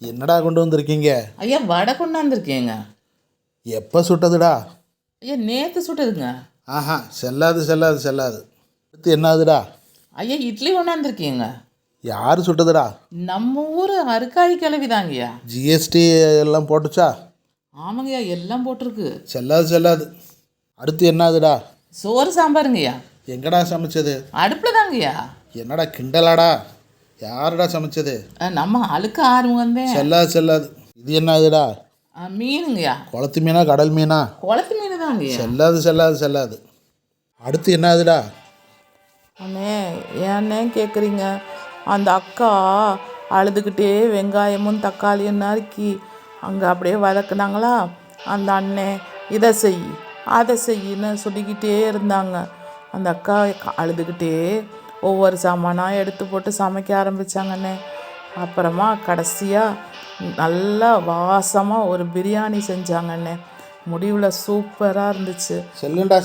என்னடா கொண்டு வந்திருக்கீங்க? ஐயா வடை கொண்டாந்துருக்கேங்க. எப்போ சுட்டதுடா? ஐயா நேற்று சுட்டதுங்க. ஆஹா, செல்லாது செல்லாது செல்லாது. அடுத்து என்னதுடா? ஐயா இட்லி கொண்டாந்துருக்கேங்க. யார் சுட்டதுடா? நம்ம ஊர் அருக்காய் கிளவி தாங்கய்யா. ஜிஎஸ்டி எல்லாம் போட்டுச்சா? ஆமாங்கய்யா, எல்லாம் போட்டிருக்கு. செல்லாது செல்லாது. அடுத்து என்னதுடா? சோறு சாம்பாருங்கய்யா. எங்கடா சமைச்சது? அடுப்பில் தாங்கய்யா. என்னடா கிண்டலாடா? யாருடா சமைச்சது? நம்ம அழுக்க ஆர்வம் தான். செல்லாது செல்லாது. இது என்னதுடா? மீனுங்கய்யா. குளத்து மீனா கடல் மீனா? குளத்து மீன் தாங்கய்யா. செல்லாது செல்லாது செல்லாது. அடுத்து என்னதுடா? அண்ணே ஏன்னே கேட்குறீங்க? அந்த அக்கா அழுதுகிட்டே வெங்காயமும் தக்காளியும் நறுக்கி அங்கே அப்படியே வதக்குனாங்களா. அந்த அண்ணே இதை செய் அதை செய்யின்னு சொல்லிக்கிட்டே இருந்தாங்க. அந்த அக்கா அழுதுகிட்டே ஒவ்வொரு சாமானாக எடுத்து போட்டு சமைக்க ஆரம்பித்தாங்கண்ணே. அப்புறமா கடைசியாக நல்லா வாசமாக ஒரு பிரியாணி செஞ்சாங்கண்ணே. முடிவில் சூப்பராக இருந்துச்சு. செல்லுண்டா.